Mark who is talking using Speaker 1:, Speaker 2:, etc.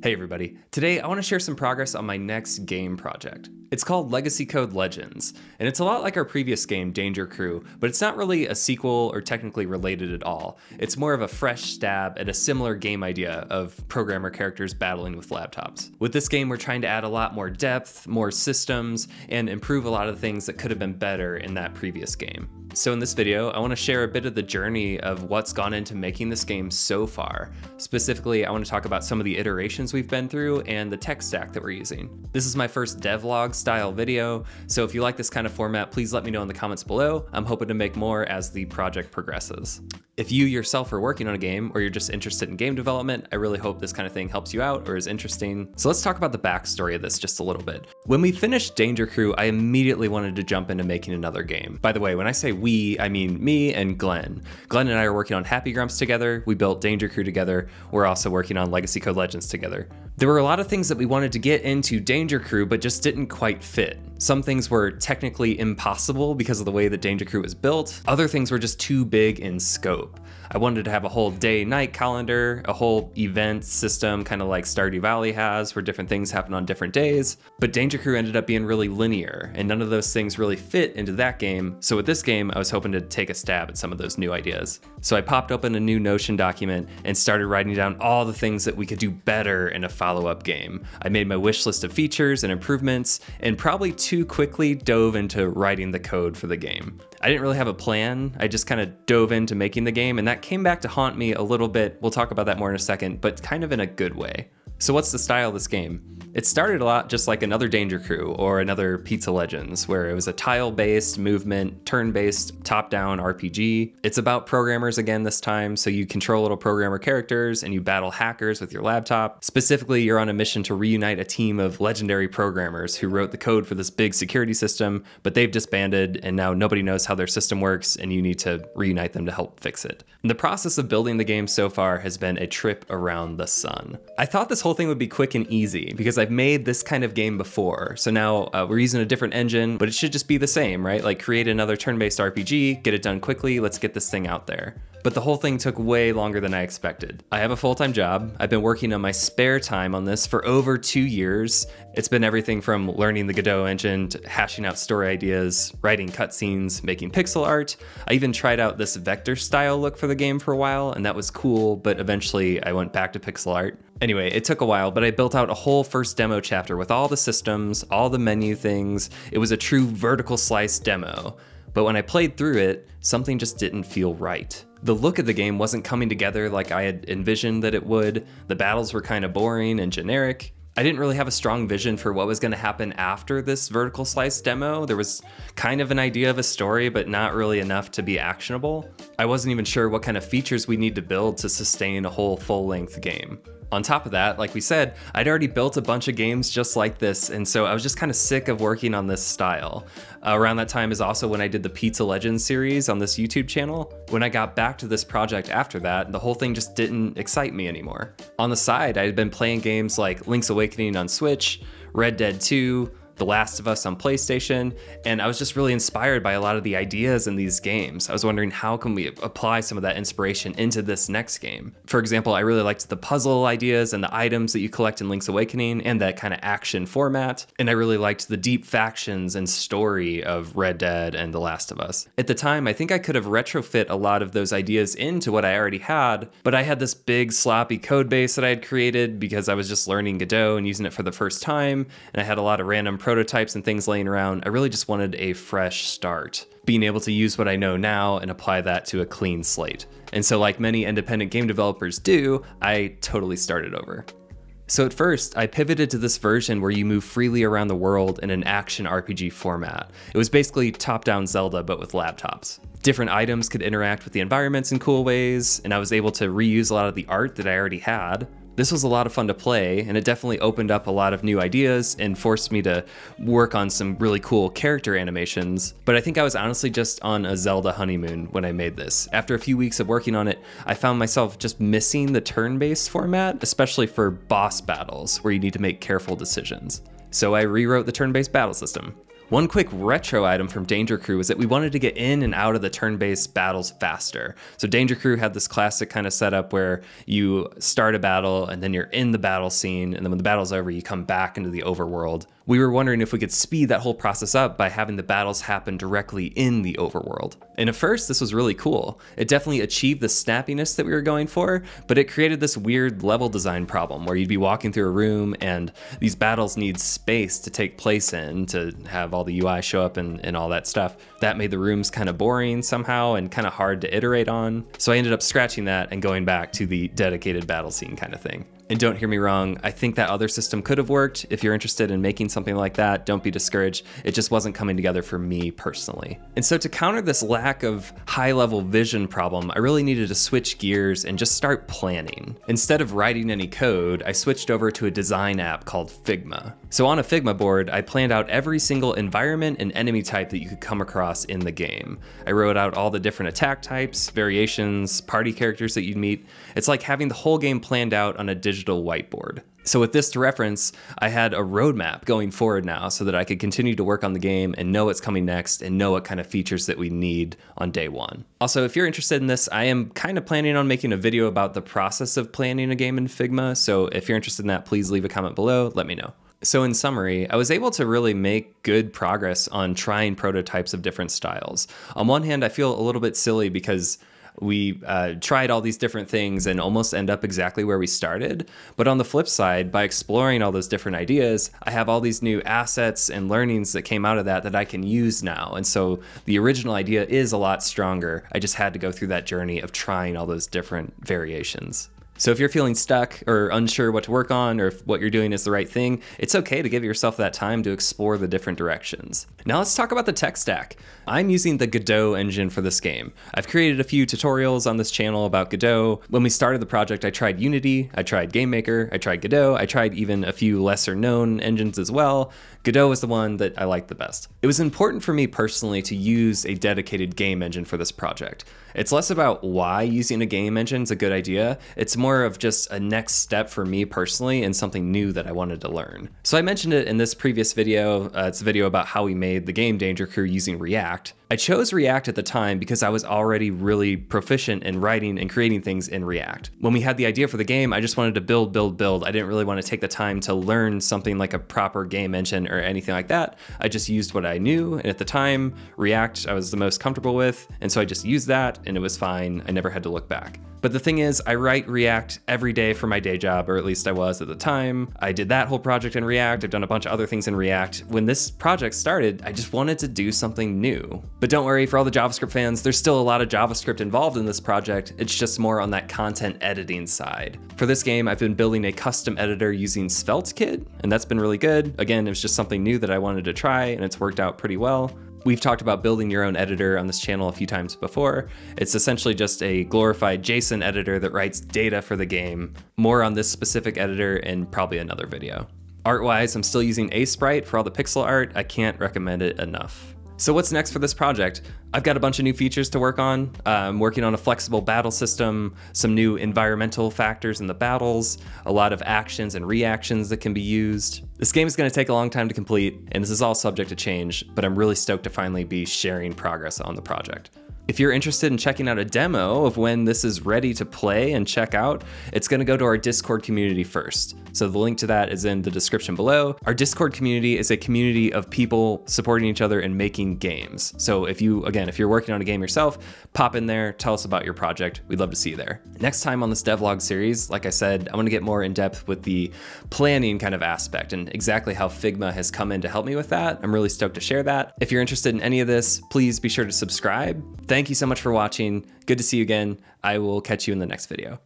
Speaker 1: Hey everybody, today I want to share some progress on my next game project. It's called Legacy Code Legends, and it's a lot like our previous game, Danger Crew, but it's not really a sequel or technically related at all. It's more of a fresh stab at a similar game idea of programmer characters battling with laptops. With this game, we're trying to add a lot more depth, more systems, and improve a lot of the things that could have been better in that previous game. So in this video, I want to share a bit of the journey of what's gone into making this game so far. Specifically, I want to talk about some of the iterations we've been through and the tech stack that we're using. This is my first devlog style video, so if you like this kind of format, please let me know in the comments below. I'm hoping to make more as the project progresses. If you yourself are working on a game or you're just interested in game development, I really hope this kind of thing helps you out or is interesting. So let's talk about the backstory of this just a little bit. When we finished Danger Crew, I immediately wanted to jump into making another game. By the way, when I say we, I mean me and Glenn. Glenn and I are working on Happy Grumps together. We built Danger Crew together. We're also working on Legacy Code Legends together. There were a lot of things that we wanted to get into Danger Crew, but just didn't quite fit. Some things were technically impossible because of the way that Danger Crew was built. Other things were just too big in scope. I wanted to have a whole day-night calendar, a whole event system, kind of like Stardew Valley has, where different things happen on different days. But Danger Crew ended up being really linear, and none of those things really fit into that game. So with this game, I was hoping to take a stab at some of those new ideas. So I popped open a new Notion document and started writing down all the things that we could do better in a follow-up game. I made my wish list of features and improvements, and probably too quickly dove into writing the code for the game. I didn't really have a plan. I just kind of dove into making the game, and that came back to haunt me a little bit. We'll talk about that more in a second, but kind of in a good way. So what's the style of this game? It started a lot just like another Danger Crew or another Pizza Legends, where it was a tile-based movement, turn-based, top-down RPG. It's about programmers again this time, so you control little programmer characters and you battle hackers with your laptop. Specifically, you're on a mission to reunite a team of legendary programmers who wrote the code for this big security system, but they've disbanded and now nobody knows how their system works and you need to reunite them to help fix it. And the process of building the game so far has been a trip around the sun. I thought this whole thing would be quick and easy because I've made this kind of game before. So now we're using a different engine, but it should just be the same, right? Like create another turn-based RPG, get it done quickly, let's get this thing out there. But the whole thing took way longer than I expected. I have a full-time job. I've been working on my spare time on this for over 2 years. It's been everything from learning the Godot engine to hashing out story ideas, writing cutscenes, making pixel art. I even tried out this vector style look for the game for a while, and that was cool, but eventually I went back to pixel art. Anyway, it took a while, but I built out a whole first demo chapter with all the systems, all the menu things. It was a true vertical slice demo. But when I played through it, something just didn't feel right. The look of the game wasn't coming together like I had envisioned that it would. The battles were kind of boring and generic. I didn't really have a strong vision for what was going to happen after this vertical slice demo. There was kind of an idea of a story, but not really enough to be actionable. I wasn't even sure what kind of features we need to build to sustain a whole full-length game. On top of that, like we said, I'd already built a bunch of games just like this, and so I was just kind of sick of working on this style. Around that time is also when I did the Pizza Legends series on this YouTube channel. When I got back to this project after that, the whole thing just didn't excite me anymore. On the side, I had been playing games like Link's Awakening on Switch, Red Dead 2, The Last of Us on PlayStation, and I was just really inspired by a lot of the ideas in these games. I was wondering, how can we apply some of that inspiration into this next game? For example, I really liked the puzzle ideas and the items that you collect in Link's Awakening and that kind of action format, and I really liked the deep factions and story of Red Dead and The Last of Us. At the time, I think I could have retrofit a lot of those ideas into what I already had, but I had this big sloppy code base that I had created because I was just learning Godot and using it for the first time, and I had a lot of random prototypes and things laying around. I really just wanted a fresh start, being able to use what I know now and apply that to a clean slate. And so like many independent game developers do, I totally started over. So at first, I pivoted to this version where you move freely around the world in an action RPG format. It was basically top-down Zelda, but with laptops. Different items could interact with the environments in cool ways, and I was able to reuse a lot of the art that I already had. This was a lot of fun to play, and it definitely opened up a lot of new ideas and forced me to work on some really cool character animations. But I think I was honestly just on a Zelda honeymoon when I made this. After a few weeks of working on it, I found myself just missing the turn-based format, especially for boss battles where you need to make careful decisions. So I rewrote the turn-based battle system. One quick retro item from Danger Crew was that we wanted to get in and out of the turn-based battles faster. So Danger Crew had this classic kind of setup where you start a battle and then you're in the battle scene, and then when the battle's over, you come back into the overworld. We were wondering if we could speed that whole process up by having the battles happen directly in the overworld. And at first, this was really cool. It definitely achieved the snappiness that we were going for, but it created this weird level design problem where you'd be walking through a room and these battles need space to take place in to have all the UI show up and all that stuff. That made the rooms kind of boring somehow and kind of hard to iterate on. So I ended up scratching that and going back to the dedicated battle scene kind of thing. And don't hear me wrong, I think that other system could have worked. If you're interested in making something like that, don't be discouraged. It just wasn't coming together for me personally. And so to counter this lack of high-level vision problem, I really needed to switch gears and just start planning. Instead of writing any code, I switched over to a design app called Figma. So on a Figma board, I planned out every single environment and enemy type that you could come across in the game. I wrote out all the different attack types, variations, party characters that you'd meet. It's like having the whole game planned out on a digital whiteboard. So with this to reference, I had a roadmap going forward now so that I could continue to work on the game and know what's coming next and know what kind of features that we need on day one. Also, if you're interested in this, I am kind of planning on making a video about the process of planning a game in Figma. So if you're interested in that, please leave a comment below, let me know. So in summary, I was able to really make good progress on trying prototypes of different styles. On one hand, I feel a little bit silly because we tried all these different things and almost end up exactly where we started. But on the flip side, by exploring all those different ideas, I have all these new assets and learnings that came out of that I can use now. And so the original idea is a lot stronger. I just had to go through that journey of trying all those different variations. So if you're feeling stuck or unsure what to work on or if what you're doing is the right thing, it's okay to give yourself that time to explore the different directions. Now let's talk about the tech stack. I'm using the Godot engine for this game. I've created a few tutorials on this channel about Godot. When we started the project, I tried Unity, I tried GameMaker, I tried Godot, I tried even a few lesser known engines as well. Godot was the one that I liked the best. It was important for me personally to use a dedicated game engine for this project. It's less about why using a game engine is a good idea. It's more of just a next step for me personally and something new that I wanted to learn. So I mentioned it in this previous video. It's a video about how we made the game Danger Crew using React. I chose React at the time because I was already really proficient in writing and creating things in React. When we had the idea for the game, I just wanted to build. I didn't really want to take the time to learn something like a proper game engine or anything like that. I just used what I knew, and at the time, React I was the most comfortable with, and so I just used that, and it was fine. I never had to look back. But the thing is, I write React every day for my day job, or at least I was at the time. I did that whole project in React. I've done a bunch of other things in React. When this project started, I just wanted to do something new. But don't worry, for all the JavaScript fans, there's still a lot of JavaScript involved in this project. It's just more on that content editing side. For this game, I've been building a custom editor using SvelteKit, and that's been really good. Again, it was just something new that I wanted to try, and it's worked out pretty well. We've talked about building your own editor on this channel a few times before. It's essentially just a glorified JSON editor that writes data for the game. More on this specific editor in probably another video. Art-wise, I'm still using Sprite for all the pixel art. I can't recommend it enough. So what's next for this project? I've got a bunch of new features to work on. I'm working on a flexible battle system, some new environmental factors in the battles, a lot of actions and reactions that can be used. This game is going to take a long time to complete, and this is all subject to change, but I'm really stoked to finally be sharing progress on the project. If you're interested in checking out a demo of when this is ready to play and check out, it's going to go to our Discord community first. So the link to that is in the description below. Our Discord community is a community of people supporting each other and making games. So if you're working on a game yourself, pop in there, tell us about your project. We'd love to see you there. Next time on this devlog series, like I said, I want to get more in depth with the planning kind of aspect and exactly how Figma has come in to help me with that. I'm really stoked to share that. If you're interested in any of this, please be sure to subscribe. Thank you so much for watching. Good to see you again. I will catch you in the next video.